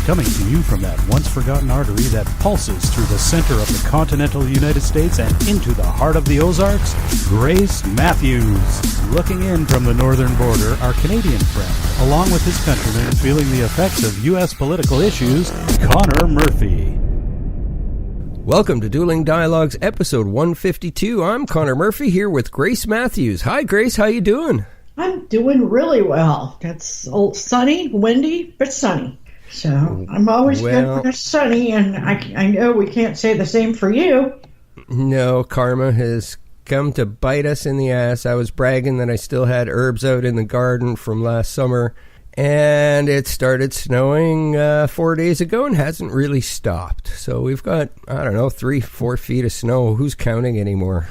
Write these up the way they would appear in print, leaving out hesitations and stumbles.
Coming to you from that once-forgotten artery that pulses through the center of the continental United States and into the heart of the Ozarks, Grace Matthews. Looking in from the northern border, our Canadian friend, along with his countrymen feeling the effects of U.S. political issues, Connor Murphy. Welcome to Dueling Dialogues, episode 152. I'm Connor Murphy here with Grace Matthews. Hi, Grace. How you doing? I'm doing really well. It's sunny, windy, but sunny. So I'm always good when it's sunny, and I know we can't say the same for you. No, karma has come to bite us in the ass. I was bragging that I still had herbs out in the garden from last summer, and it started snowing 4 days ago and hasn't really stopped. So we've got, 3-4 feet of snow. Who's counting anymore?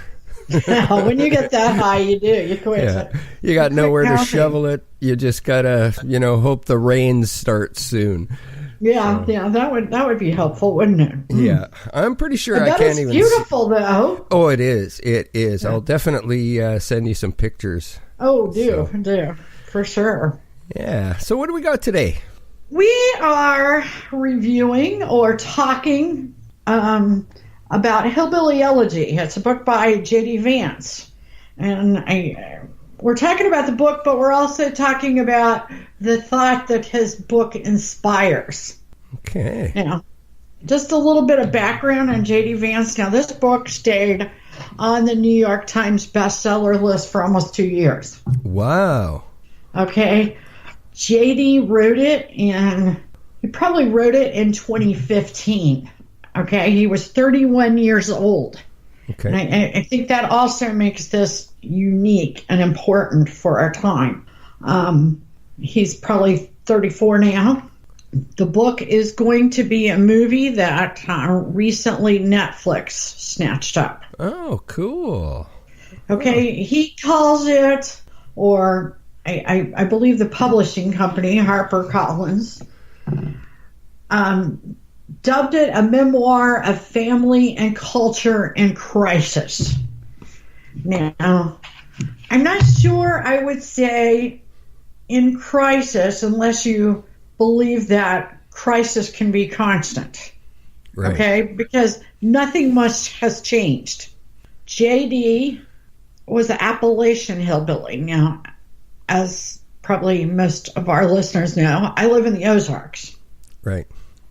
When you get that high, you do. You quit. Yeah. You got nowhere to shovel it. You just gotta, hope the rains start soon. Yeah, that would be helpful, wouldn't it? Yeah, I'm pretty sure I can't even. It's beautiful, though. Oh, it is. It is. Yeah. I'll definitely send you some pictures. Oh, do for sure. Yeah. So what do we got today? We are reviewing or talking about Hillbilly Elegy. It's a book by J.D. Vance. And we're talking about the book, but we're also talking about the thought that his book inspires. Okay. Just a little bit of background on J.D. Vance. Now, this book stayed on the New York Times bestseller list for almost 2 years. Wow. Okay. J.D. wrote it he probably wrote it in 2015. Okay, he was 31 years old. Okay. And I think that also makes this unique and important for our time. He's probably 34 now. The book is going to be a movie that recently Netflix snatched up. Oh, cool. Okay, he calls it, or I believe the publishing company, HarperCollins, dubbed it a memoir of family and culture in crisis. Now, I'm not sure I would say in crisis unless you believe that crisis can be constant. Right. Okay? Because nothing much has changed. J.D. was an Appalachian hillbilly. Now, as probably most of our listeners know, I live in the Ozarks. Right.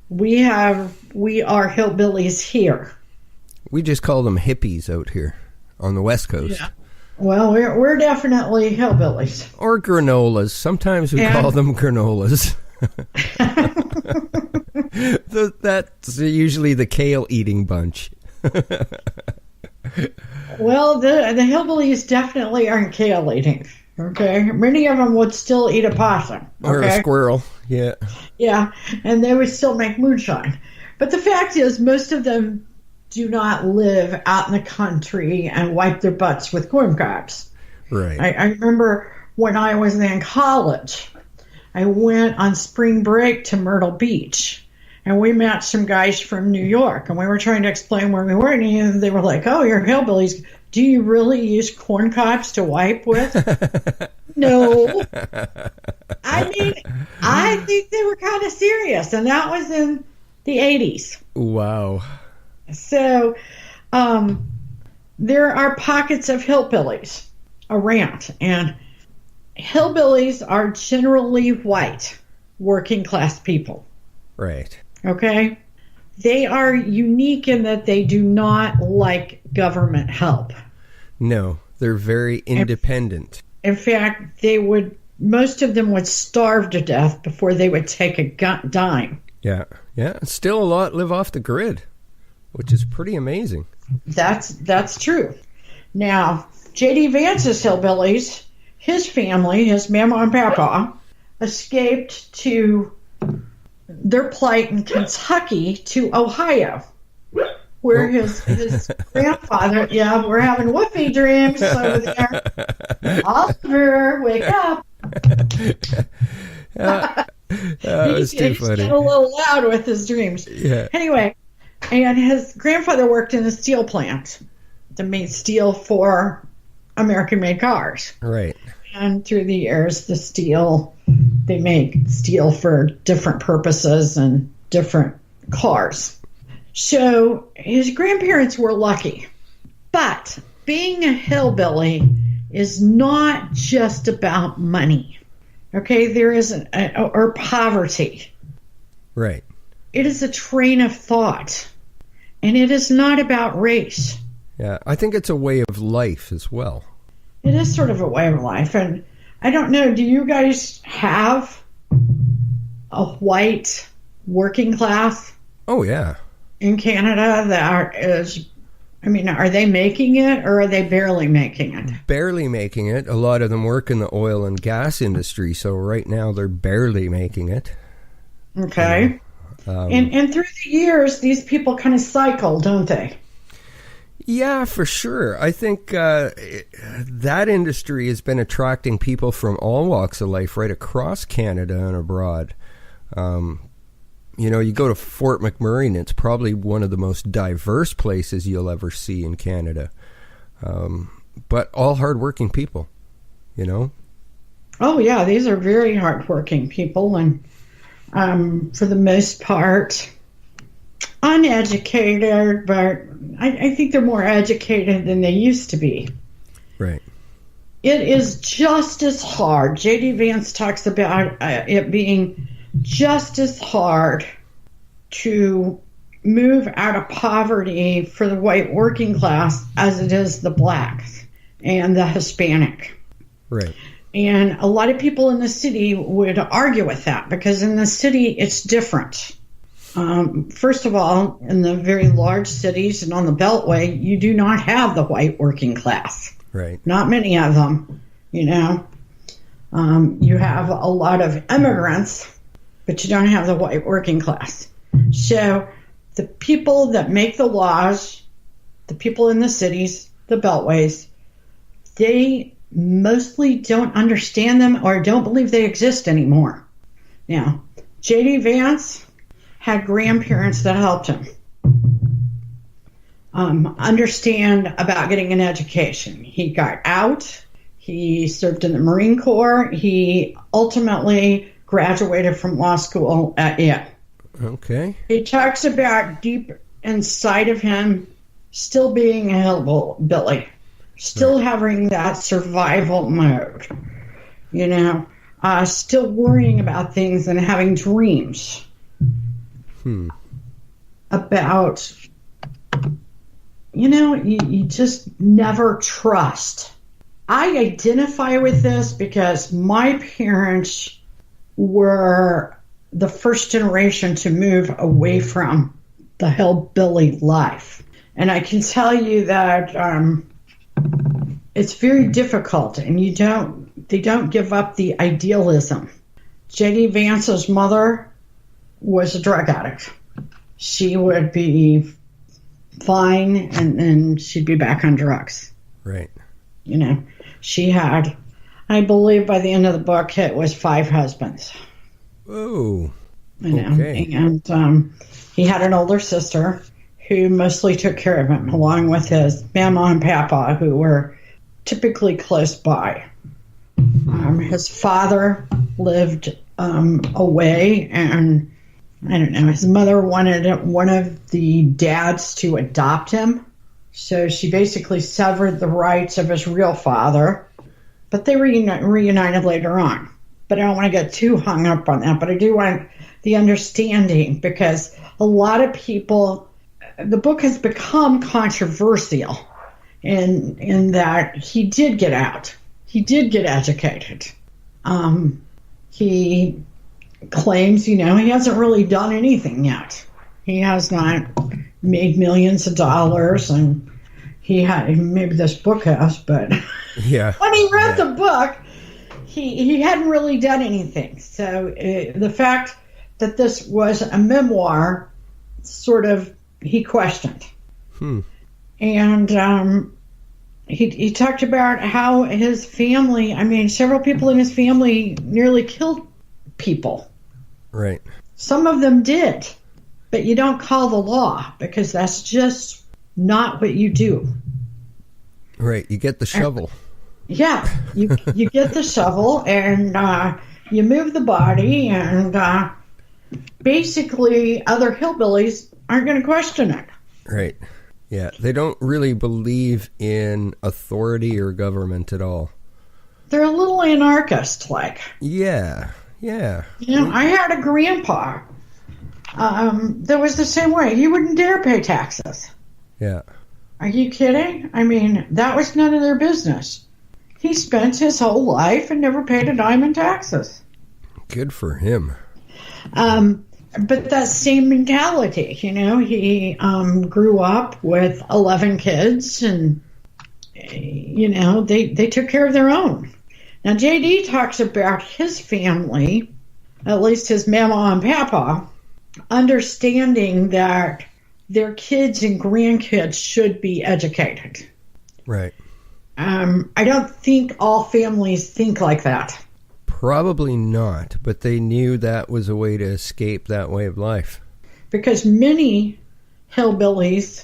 We are hillbillies here. We just call them hippies out here on the West Coast. Yeah. Well, we're definitely hillbillies. Or granolas. Sometimes we call them granolas. That's usually the kale-eating bunch. Well, the hillbillies definitely aren't kale-eating. Okay, many of them would still eat a possum. Okay? Or a squirrel, yeah. Yeah, and they would still make moonshine. But the fact is, most of them do not live out in the country and wipe their butts with corn cobs. Right. I remember when I was in college, I went on spring break to Myrtle Beach, and we met some guys from New York, and we were trying to explain where we were, and they were like, "Oh, you're hillbillies. Do you really use corn cobs to wipe with?" No. I mean, I think they were kind of serious, and that was in the 80s. Wow. So, there are pockets of hillbillies around, and hillbillies are generally white, working class people. Right. Okay? They are unique in that they do not like government help. No, they're very independent. In fact, most of them would starve to death before they would take a dime. Yeah. Still a lot live off the grid, which is pretty amazing. That's true. Now, J.D. Vance's hillbillies, his family, his mama and papa, escaped to their plight in Kentucky to Ohio, where his grandfather, we're having whoopee dreams over there. Oliver, wake up. That was too funny. He's getting a little loud with his dreams. Yeah. Anyway, and his grandfather worked in a steel plant to make steel for American-made cars. Right. And through the years, the steel they make steel for different purposes and different cars. So his grandparents were lucky. But being a hillbilly is not just about money. Okay, there is or poverty. Right. It is a train of thought. And it is not about race. Yeah, I think it's a way of life as well. It is sort of a way of life. And I don't know, do you guys have a white working class? Oh, yeah. In Canada that are they making it or are they barely making it? Barely making it. A lot of them work in the oil and gas industry, so right now they're barely making it. Okay. And through the years, these people kind of cycle, don't they? Yeah, for sure. I think that industry has been attracting people from all walks of life right across Canada and abroad. You go to Fort McMurray, and it's probably one of the most diverse places you'll ever see in Canada. But all hardworking people, Oh, yeah, these are very hardworking people, and for the most part, uneducated, but I think they're more educated than they used to be. Right. It is just as hard. J.D. Vance talks about it being just as hard to move out of poverty for the white working class as it is the black and the Hispanic. Right. And a lot of people in the city would argue with that because in the city it's different. First of all, in the very large cities and on the Beltway, you do not have the white working class. Right. Not many of them, You have a lot of immigrants, but you don't have the white working class. So the people that make the laws, the people in the cities, the Beltways, they mostly don't understand them or don't believe they exist anymore. Now, J.D. Vance had grandparents that helped him understand about getting an education. He got out. He served in the Marine Corps. He ultimately graduated from law school at Yale. Okay. He talks about deep inside of him still being a hillbilly, still having that survival mode, still worrying about things and having dreams about, you just never trust. I identify with this because my parents were the first generation to move away from the hillbilly life. And I can tell you that it's very difficult, and they don't give up the idealism. J.D. Vance's mother was a drug addict. She would be fine, and then she'd be back on drugs. Right. She had, I believe by the end of the book, it was 5 husbands. Oh, okay. And he had an older sister who mostly took care of him, along with his mama and papa, who were typically close by. His father lived away, and I don't know, his mother wanted one of the dads to adopt him, so she basically severed the rights of his real father, but they reunited later on. But I don't want to get too hung up on that, but I do want the understanding, because a lot of people, the book has become controversial in that he did get out. He did get educated. He claims, he hasn't really done anything yet. He has not made millions of dollars, and maybe this book has, but yeah. When he read the book, he hadn't really done anything. So the fact that this was a memoir, sort of, he questioned. And he talked about how his family, several people in his family nearly killed people. Right. Some of them did, but you don't call the law, because that's just not what you do. Right. You get the shovel. Yeah, you get the shovel, and You move the body, and basically other hillbillies aren't going to question it. Right. Yeah, they don't really believe in authority or government at all. They're a little anarchist-like. Yeah. I had a grandpa that was the same way. He wouldn't dare pay taxes. Yeah. Are you kidding? I mean, that was none of their business. He spent his whole life and never paid a dime in taxes. Good for him. But that same mentality, he grew up with 11 kids, and, they took care of their own. Now, JD talks about his family, at least his mama and papa, understanding that their kids and grandkids should be educated. Right. I don't think all families think like that. Probably not, but they knew that was a way to escape that way of life. Because many hillbillies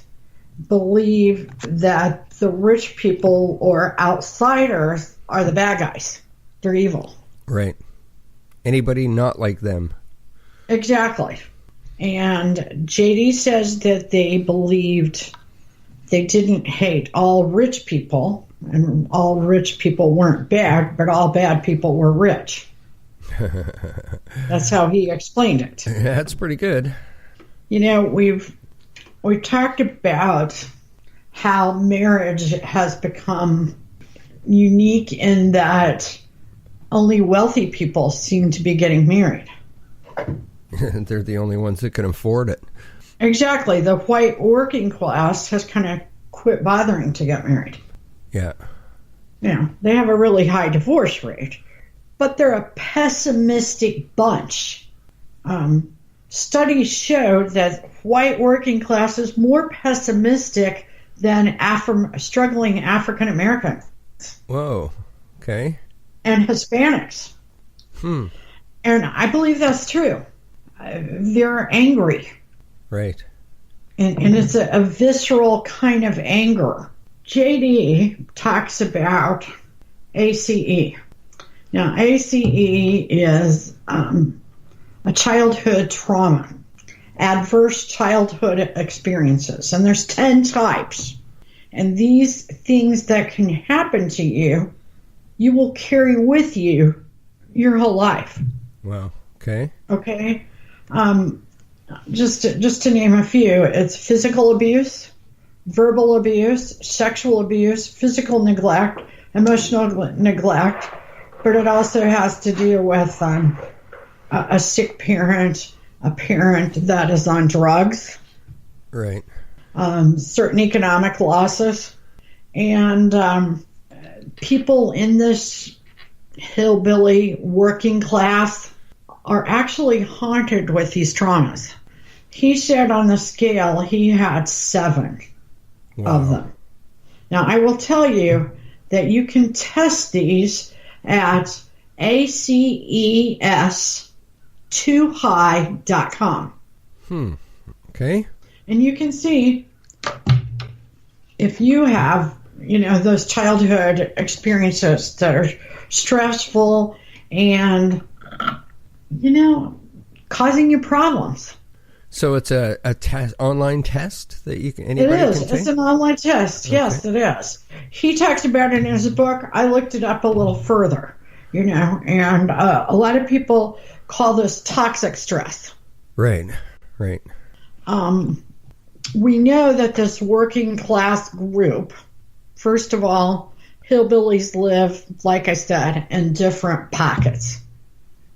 believe that the rich people or outsiders are the bad guys. They're evil. Right. Anybody not like them. Exactly. And JD says that they believed they didn't hate all rich people, and all rich people weren't bad, but all bad people were rich. That's how he explained it. That's pretty good. We've talked about how marriage has become unique in that only wealthy people seem to be getting married. They're the only ones that can afford it. Exactly. The white working class has kind of quit bothering to get married. Yeah. They have a really high divorce rate, but they're a pessimistic bunch. Studies showed that white working class is more pessimistic than struggling African Americans. Whoa. Okay. And Hispanics. And I believe that's true. They're angry. Right. And it's a visceral kind of anger. JD talks about ACE. Now, ACE is a childhood trauma, adverse childhood experiences. And there's 10 types. And these things that can happen to you, you will carry with you your whole life. Wow. Okay. Okay. Just to name a few, it's physical abuse, verbal abuse, sexual abuse, physical neglect, emotional neglect, but it also has to do with a sick parent, a parent that is on drugs, right? Certain economic losses, and people in this hillbilly working class are actually haunted with these traumas. He said on the scale he had 7 of them. Now, I will tell you that you can test these at ACES2high.com. Okay. And you can see if you have, those childhood experiences that are stressful and, causing you problems. So it's a online test that anybody can take? It is. It's an online test. Okay. Yes, it is. He talks about it in his book. I looked it up a little further, and a lot of people call this toxic stress. Right. We know that this working class group, first of all, hillbillies live, like I said, in different pockets.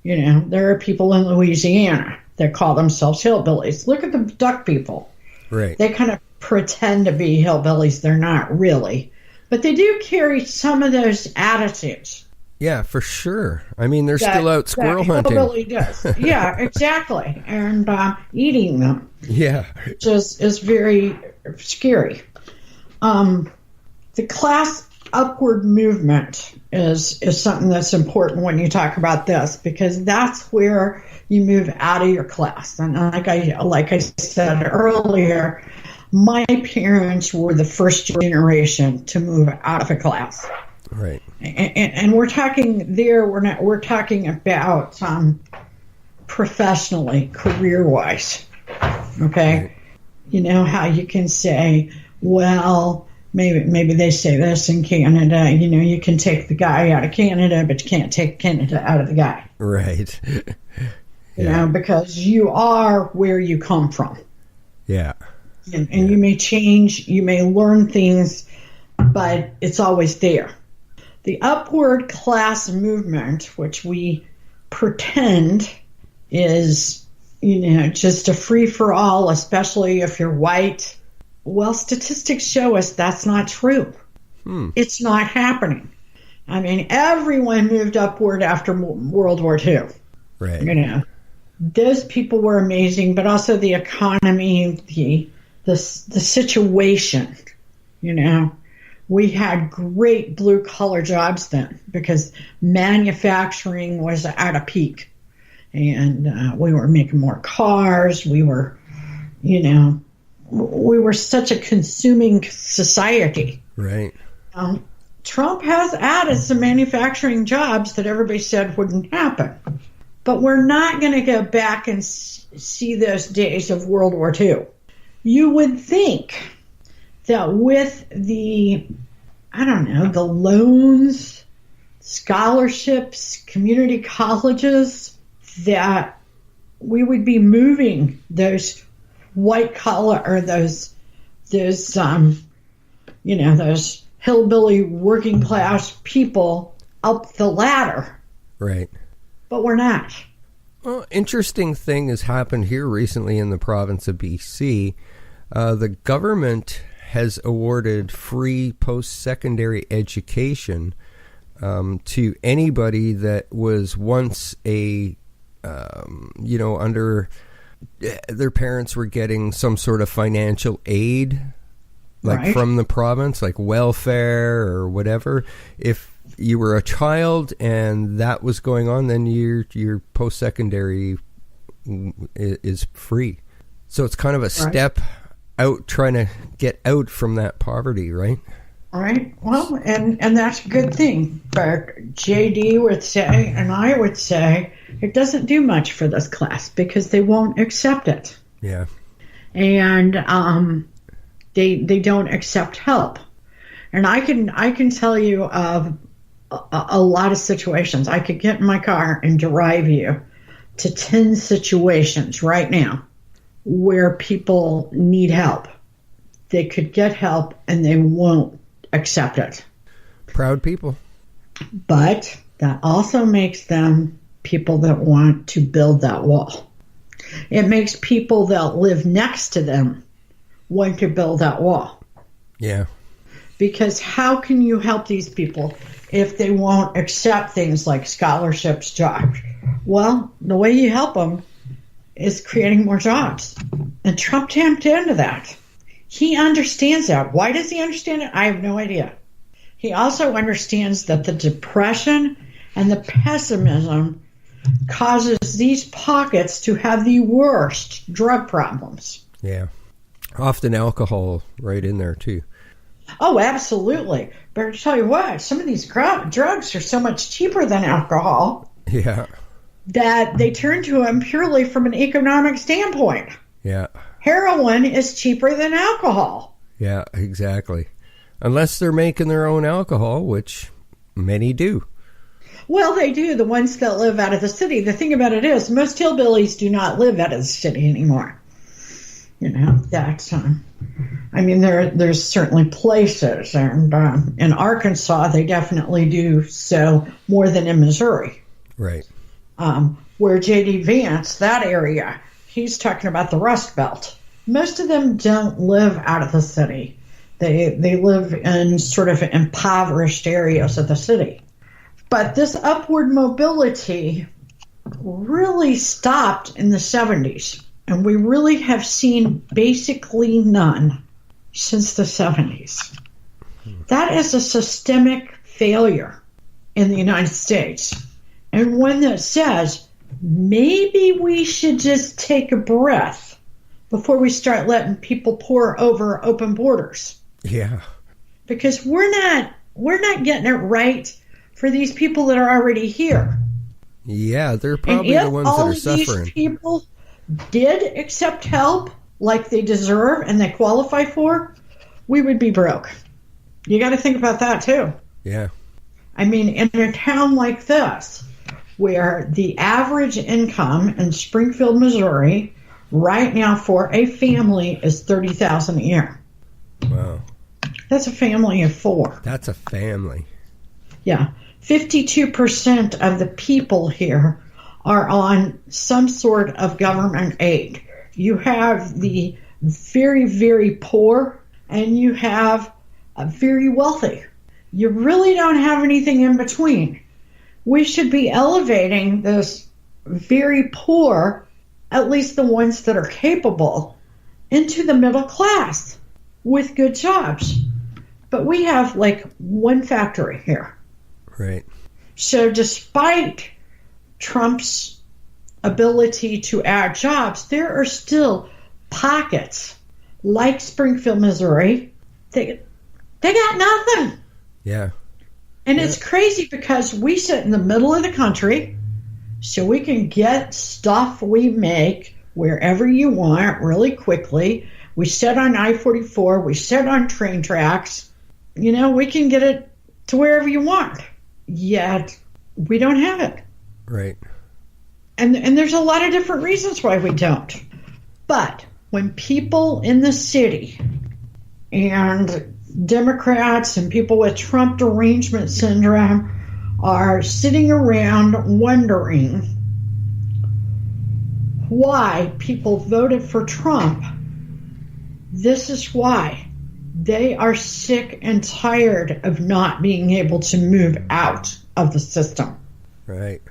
There are people in Louisiana that call themselves hillbillies. Look at the duck people. Right. They kind of pretend to be hillbillies. They're not really. But they do carry some of those attitudes. Yeah, for sure. I mean, they're still out squirrel hunting. Hillbilly does. Yeah, exactly. And eating them. Yeah. Which is very scary. The class upward movement is something that's important when you talk about this, because that's where you move out of your class. And like I said earlier, my parents were the first generation to move out of a class. Right. And we're talking there. We're talking about professionally, career wise. Okay. Right. You know how you can say, well, maybe they say this in Canada. You know, you can take the guy out of Canada, but you can't take Canada out of the guy. Right. You know, because you are where you come from. Yeah. And you may change, you may learn things, but it's always there. The upward class movement, which we pretend is, you know, just a free-for-all, especially if you're white. Well, statistics show us that's not true. It's not happening. I mean, everyone moved upward after World War II. Right. You know, those people were amazing, but also the economy, the situation, you know. We had great blue-collar jobs then because manufacturing was at a peak. And we were making more cars. We were, you know, we were such a consuming society. Right. Trump has added some manufacturing jobs that everybody said wouldn't happen. But we're not going to go back and see those days of World War II. You would think that with the, I don't know, the loans, scholarships, community colleges, that we would be moving those white collar or those you know, those hillbilly working class people up the ladder. Right. But we're not. Well, interesting thing has happened here recently in the province of BC. The government has awarded free post-secondary education to anybody that was once a, you know, under their parents were getting some sort of financial aid, like right. from the province, like welfare or whatever. If you were a child and that was going on, then your post-secondary is free. So it's kind of a step out, trying to get out from that poverty, right? Right. Well, and that's a good thing. But JD would say, and I would say, it doesn't do much for this class because they won't accept it. Yeah. And they don't accept help. And I can tell you of a lot of situations. I could get in my car and drive you to 10 situations right now where people need help. They could get help and they won't accept it. Proud people. But that also makes them people that want to build that wall. It makes people that live next to them want to build that wall. Yeah. Because how can you help these people if they won't accept things like scholarships, jobs? Well, the way you help them is creating more jobs. And Trump tapped into that. He understands that. Why does he understand it? I have no idea. He also understands that the depression and the pessimism causes these pockets to have the worst drug problems. Yeah. Often alcohol right in there, too. Oh, absolutely. But I tell you what, some of these drugs are so much cheaper than alcohol. Yeah. That they turn to them purely from an economic standpoint. Yeah. Heroin is cheaper than alcohol. Yeah, exactly. Unless they're making their own alcohol, which many do. Well, they do, the ones that live out of the city. The thing about it is, most hillbillies do not live out of the city anymore. You know, that's, I mean, there's certainly places, and in Arkansas, they definitely do so more than in Missouri. Right. Where J.D. Vance, that area, he's talking about the Rust Belt. Most of them don't live out of the city. They live in sort of impoverished areas of the city. But this upward mobility really stopped in the 70s. And we really have seen basically none since the 70s. That is a systemic failure in the United States. And one that says, maybe we should just take a breath before we start letting people pour over open borders. Yeah. Because we're we're not getting it right for these people that are already here. Yeah, they're probably the ones that are suffering. If all these people did accept help like they deserve and they qualify for, we would be broke. You got to think about that too. Yeah. I mean, in a town like this, where the average income in Springfield, Missouri, right now for a family is $30,000 a year. Wow. That's a family of 4. That's a family. Yeah. 52% of the people here are on some sort of government aid. You have the very, very poor, and you have very wealthy. You really don't have anything in between. We should be elevating this very poor, at least the ones that are capable, into the middle class with good jobs. But we have like one factory here. Right. So despite Trump's ability to add jobs, there are still pockets like Springfield, Missouri. They got nothing. Yeah. And it's crazy because we sit in the middle of the country, so we can get stuff we make wherever you want really quickly. We sit on I-44. We sit on train tracks. You know, we can get it to wherever you want. Yet we don't have it. Right. And there's a lot of different reasons why we don't. But when people in the city and Democrats and people with Trump derangement syndrome are sitting around wondering why people voted for Trump, this is why. They are sick and tired of not being able to move out of the system. Right.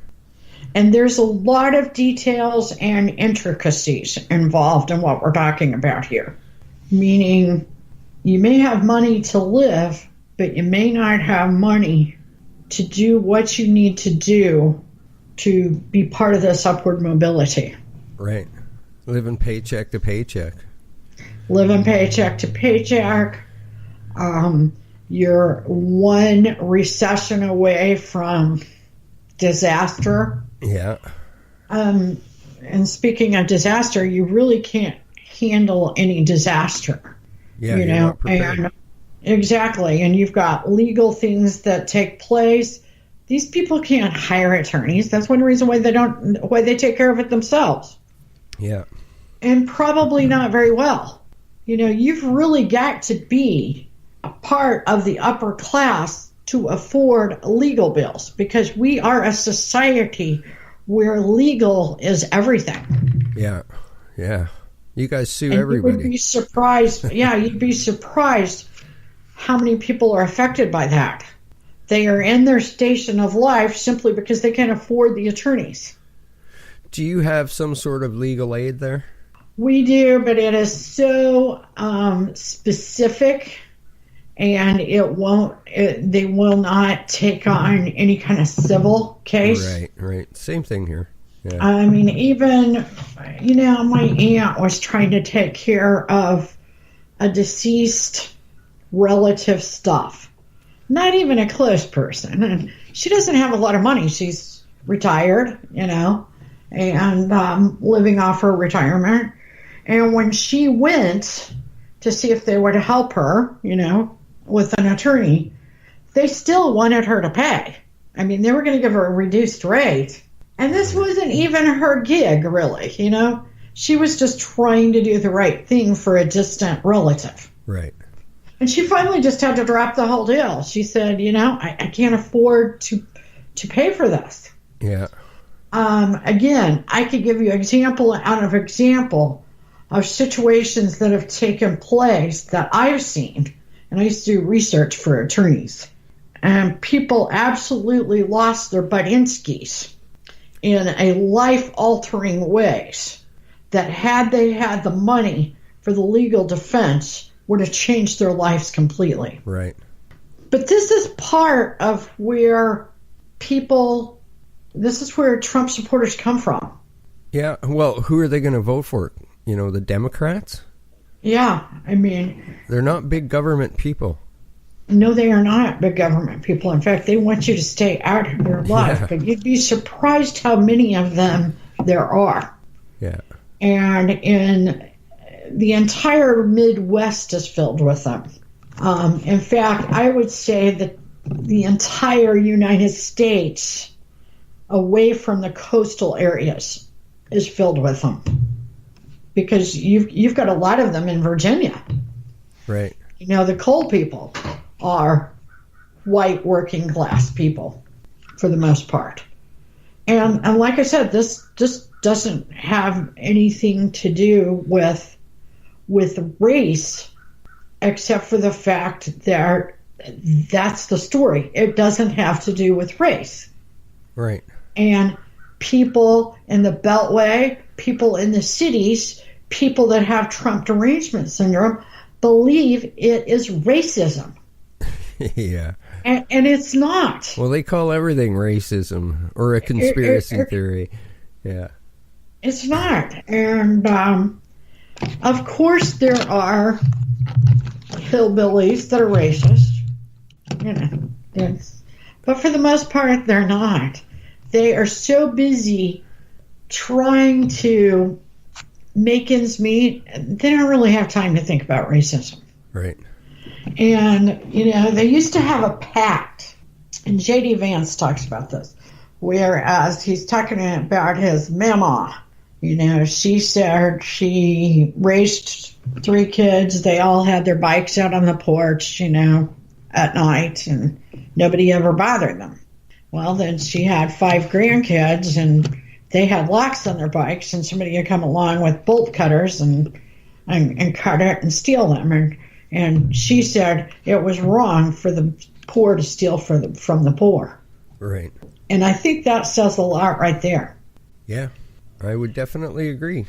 And there's a lot of details and intricacies involved in what we're talking about here. Meaning, you may have money to live, but you may not have money to do what you need to do to be part of this upward mobility. Right. Living paycheck to paycheck. Living paycheck to paycheck. You're one recession away from disaster. Yeah. And speaking of disaster, you really can't handle any disaster. Yeah, you know, and exactly. And you've got legal things that take place. These people can't hire attorneys. That's one reason why they take care of it themselves. Yeah. And probably not very well. You know, you've really got to be a part of the upper class to afford legal bills, because we are a society where legal is everything. Yeah. Yeah. You guys sue and everybody. You would be surprised. Yeah, you'd be surprised how many people are affected by that. They are in their station of life simply because they can't afford the attorneys. Do you have some sort of legal aid there? We do, but it is so specific, and they will not take on any kind of civil case. Right. Same thing here. Yeah. I mean, even, you know, my aunt was trying to take care of a deceased relative stuff. Not even a close person. And she doesn't have a lot of money. She's retired, you know, and living off her retirement. And when she went to see if they would help her, you know, with an attorney, they still wanted her to pay. I mean, they were going to give her a reduced rate. And this wasn't even her gig, really, you know. She was just trying to do the right thing for a distant relative. Right. And she finally just had to drop the whole deal. She said, you know, I can't afford to pay for this. Yeah. Again, I could give you example of situations that have taken place that I've seen. And I used to do research for attorneys. And people absolutely lost their butt-inskies in a life-altering ways that, had they had the money for the legal defense, would have changed their lives completely. Right. But this is part of where this is where Trump supporters come from. Yeah, well, who are they going to vote for? You know, the Democrats? Yeah, I mean... They're not big government people. No, they are not big government people. In fact, they want you to stay out of your life. Yeah. But you'd be surprised how many of them there are. Yeah. And in the entire Midwest is filled with them. In fact, I would say that the entire United States, away from the coastal areas, is filled with them. Because you've got a lot of them in Virginia. Right. You know, the coal people are white working class people for the most part. And like I said, this doesn't have anything to do with race, except for the fact that that's the story. It doesn't have to do with race. Right. And people in the Beltway, people in the cities, people that have Trump derangement syndrome believe it is racism. Yeah. And it's not. Well, they call everything racism or a conspiracy theory. Yeah. It's not. And of course there are hillbillies that are racist. You know. But for the most part, they're not. They are so busy trying to make ends meet, they don't really have time to think about racism. Right. And, you know, they used to have a pact, and J.D. Vance talks about this, whereas he's talking about his mama. You know, she said she raised 3 kids. They all had their bikes out on the porch, you know, at night, and nobody ever bothered them. Well, then she had 5 grandkids, and they had locks on their bikes, and somebody would come along with bolt cutters and cut it and steal them. And she said it was wrong for the poor to steal from the poor. Right. And I think that says a lot right there. Yeah, I would definitely agree.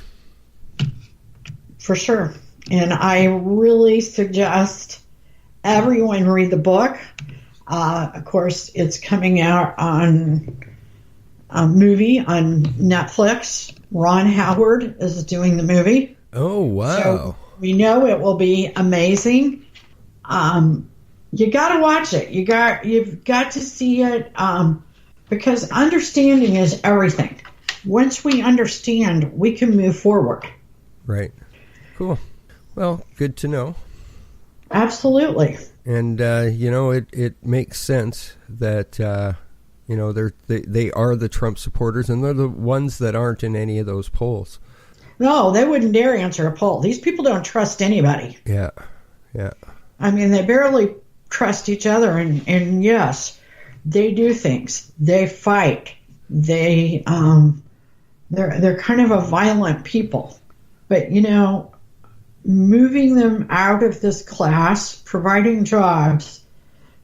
For sure. And I really suggest everyone read the book. Of course, it's coming out on a movie on Netflix. Ron Howard is doing the movie. Oh, wow. So we know it will be amazing. You got to watch it. You've got to see it because understanding is everything. Once we understand, we can move forward. Right. Cool. Well, good to know. Absolutely. And, you know, it makes sense that, you know, they are the Trump supporters, and they're the ones that aren't in any of those polls. No, they wouldn't dare answer a poll. These people don't trust anybody. Yeah, yeah. I mean, they barely trust each other, and yes, they do things. They fight. They're kind of a violent people. But, you know, moving them out of this class, providing jobs,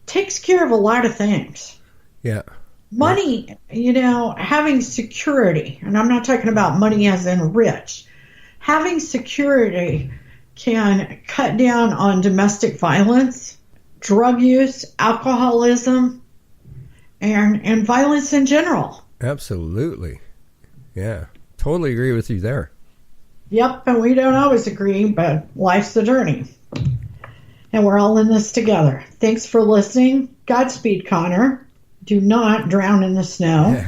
takes care of a lot of things. Yeah. Money, you know, having security, and I'm not talking about money as in rich. Having security can cut down on domestic violence, drug use, alcoholism, and violence in general. Absolutely. Yeah. Totally agree with you there. Yep, and we don't always agree, but life's the journey. And we're all in this together. Thanks for listening. Godspeed, Connor. Do not drown in the snow.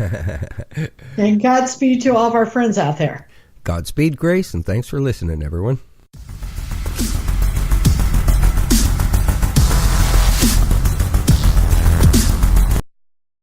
And Godspeed to all of our friends out there. Godspeed, Grace, and thanks for listening, everyone.